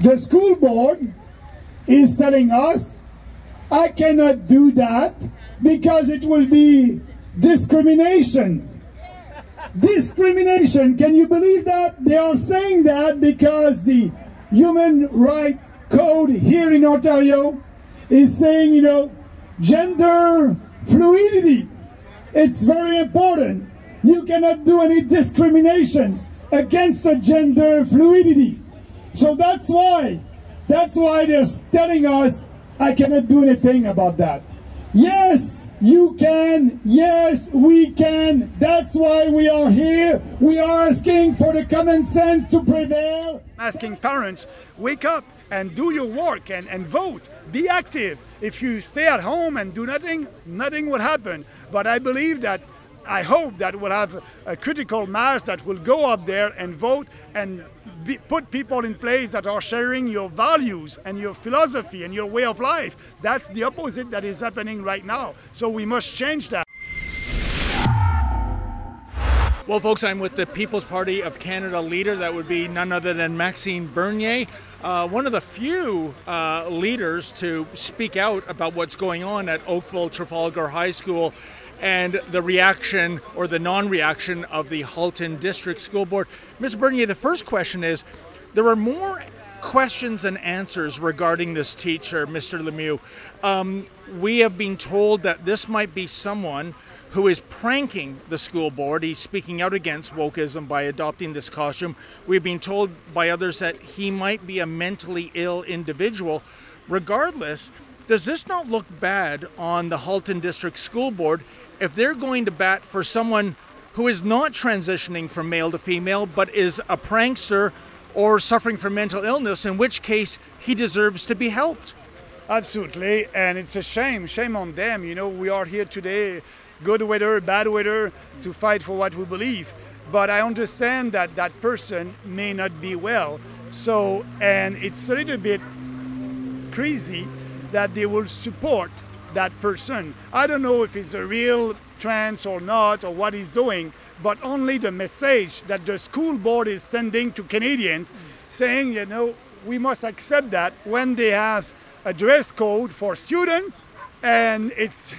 The school board is telling us, I cannot do that because it will be discrimination. Discrimination, can you believe that? They are saying that because the Human Rights Code here in Ontario is saying, you know, gender fluidity. It's very important. You cannot do any discrimination against the gender fluidity. So that's why they're telling us, I cannot do anything about that. Yes, you can. Yes, we can. That's why we are here. We are asking for the common sense to prevail. Asking parents, wake up and do your work and vote. Be active. If you stay at home and do nothing, nothing will happen. But I believe that, I hope that we'll have a critical mass that will go up there and vote and put people in place that are sharing your values and your philosophy and your way of life. That's the opposite that is happening right now. So we must change that. Well, folks, I'm with the People's Party of Canada leader. That would be none other than Maxime Bernier, one of the few leaders to speak out about what's going on at Oakville Trafalgar High School and the reaction or the non-reaction of the Halton District School Board. Mr. Bernier, the first question is, there are more questions than answers regarding this teacher, Mr. Lemieux. We have been told that this might be someone who is pranking the school board. He's speaking out against wokeism by adopting this costume. We've been told by others that he might be a mentally ill individual. Regardless, does this not look bad on the Halton District School Board if they're going to bat for someone who is not transitioning from male to female but is a prankster or suffering from mental illness, in which case he deserves to be helped? Absolutely, and it's a shame on them. You know, we are here today, good weather, bad weather, to fight for what we believe. But I understand that that person may not be well. So, and it's a little bit crazy that they will support that person. I don't know if he's a real trans or not, or what he's doing, but only the message that the school board is sending to Canadians, saying, you know, we must accept that when they have a dress code for students, and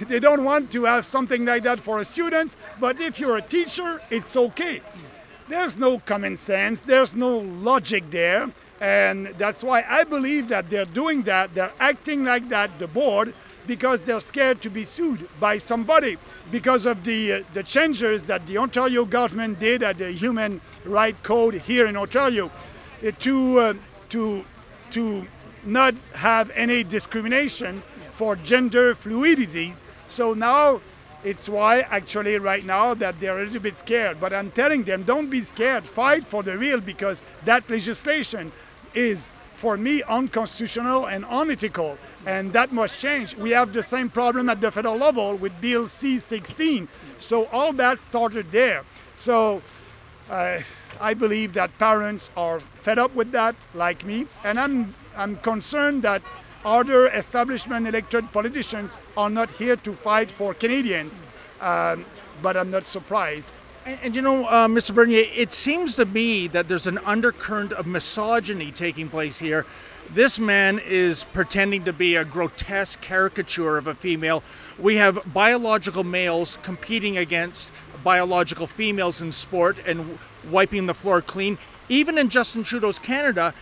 they don't want to have something like that for students, but if you're a teacher, it's okay. There's no common sense, there's no logic there, and that's why I believe that they're doing that, they're acting like that, the board, because they're scared to be sued by somebody because of the changes that the Ontario government did at the Human Rights Code here in Ontario to not have any discrimination for gender fluidities. So now it's why actually right now that they're a little bit scared. But I'm telling them, don't be scared, fight for the real, because that legislation is, for me, unconstitutional and unethical, and that must change. We have the same problem at the federal level with Bill C-16. So all that started there. So I believe that parents are fed up with that, like me, and I'm concerned that other establishment elected politicians are not here to fight for Canadians, but I'm not surprised. And you know, Mr. Bernier, it seems to me that there's an undercurrent of misogyny taking place here. This man is pretending to be a grotesque caricature of a female. We have biological males competing against biological females in sport and wiping the floor clean. Even in Justin Trudeau's Canada,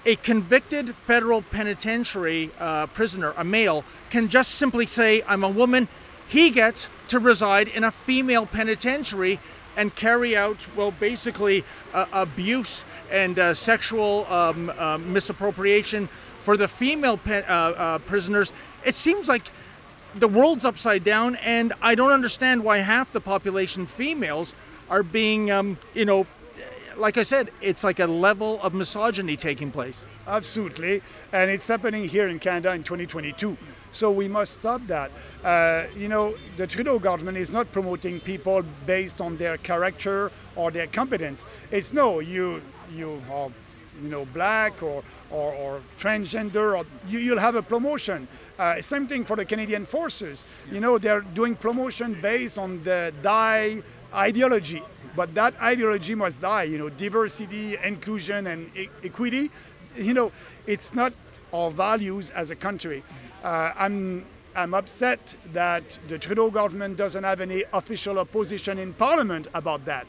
a convicted federal penitentiary prisoner, a male, can just simply say, I'm a woman. He gets to reside in a female penitentiary and carry out, well, basically abuse and sexual misappropriation for the female prisoners. It seems like the world's upside down, and I don't understand why half the population, females, are being, you know, like I said, it's like a level of misogyny taking place. Absolutely, and it's happening here in Canada in 2022. So we must stop that. You know, the Trudeau government is not promoting people based on their character or their competence. It's no, you are, you know, black or transgender, or you'll have a promotion. Same thing for the Canadian Forces. You know, they're doing promotion based on the DIE ideology. But that ideology must die, you know, diversity, inclusion, and equity. you know, it's not our values as a country. I'm upset that the Trudeau government doesn't have any official opposition in Parliament about that.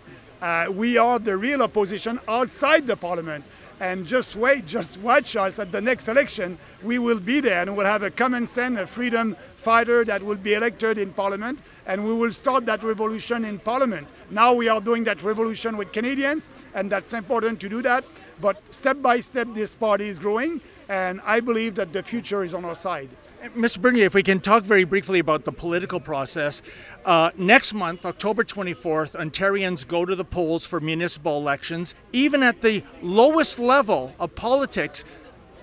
We are the real opposition outside the Parliament. And just wait, just watch us at the next election. We will be there and we'll have a common sense, a freedom fighter that will be elected in Parliament, and we will start that revolution in Parliament. Now we are doing that revolution with Canadians, and that's important to do that. But step by step, this party is growing, and I believe that the future is on our side. Mr. Bernier, if we can talk very briefly about the political process. Next month, October 24th, Ontarians go to the polls for municipal elections. Even at the lowest level of politics,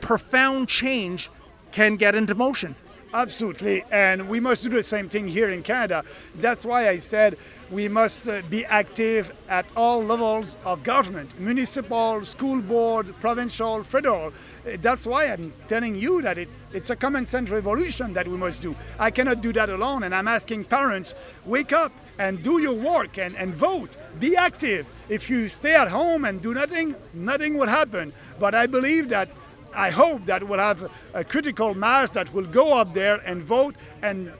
profound change can get into motion. Absolutely, and we must do the same thing here in Canada. That's why I said we must be active at all levels of government, municipal, school board, provincial, federal. That's why I'm telling you that it's a common sense revolution that we must do. I cannot do that alone, and I'm asking parents, wake up and do your work and vote. Be active. If you stay at home and do nothing, nothing will happen. But I believe that I hope that we'll have a critical mass that will go out there and vote and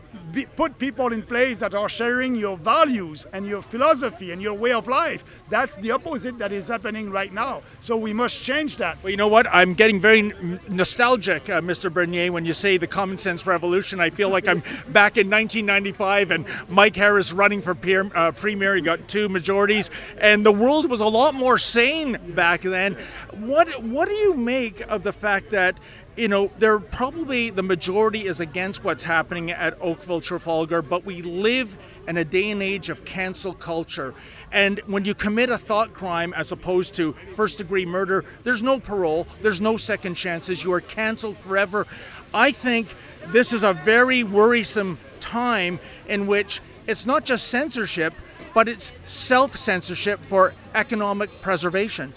put people in place that are sharing your values and your philosophy and your way of life. That's the opposite that is happening right now. So we must change that. Well, you know what? I'm getting very nostalgic, Mr. Bernier, when you say the common sense revolution. I feel like I'm back in 1995 and Mike Harris running for premier. He got 2 majorities, and the world was a lot more sane back then. What do you make of the fact that, you know, the majority is against what's happening at Oakville, Trafalgar, but we live in a day and age of cancel culture. And when you commit a thought crime as opposed to first-degree murder, there's no parole, there's no second chances, you are canceled forever. I think this is a very worrisome time in which it's not just censorship, but it's self-censorship for economic preservation.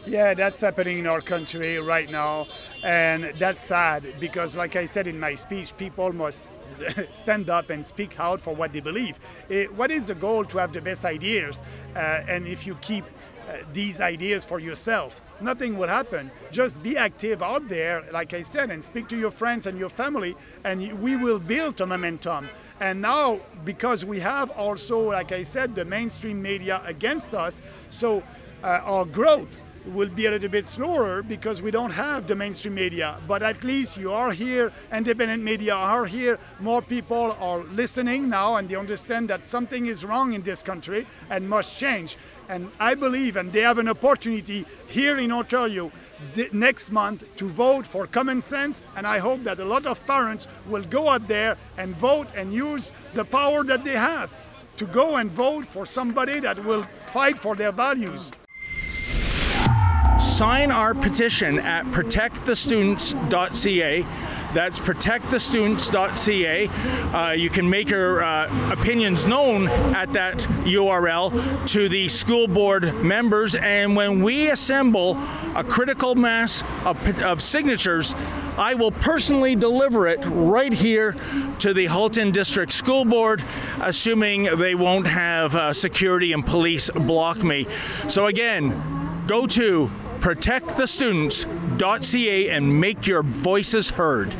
Yeah, that's happening in our country right now, and that's sad because, like I said in my speech, people must stand up and speak out for what they believe. What is the goal? To have the best ideas, and if you keep these ideas for yourself, nothing will happen. Just be active out there, like I said, and speak to your friends and your family, and we will build a momentum. And now, because we have also, like I said, the mainstream media against us, so our growth will be a little bit slower because we don't have the mainstream media. But at least you are here, independent media are here, more people are listening now, and they understand that something is wrong in this country and must change. And I believe, and they have an opportunity here in Ontario next month to vote for common sense, and I hope that a lot of parents will go out there and vote and use the power that they have to go and vote for somebody that will fight for their values. Sign our petition at protectthestudents.ca. That's protectthestudents.ca. You can make your opinions known at that URL to the school board members, and when we assemble a critical mass of signatures, I will personally deliver it right here to the Halton District School Board, assuming they won't have security and police block me. So again, go to protectthestudents.ca and make your voices heard.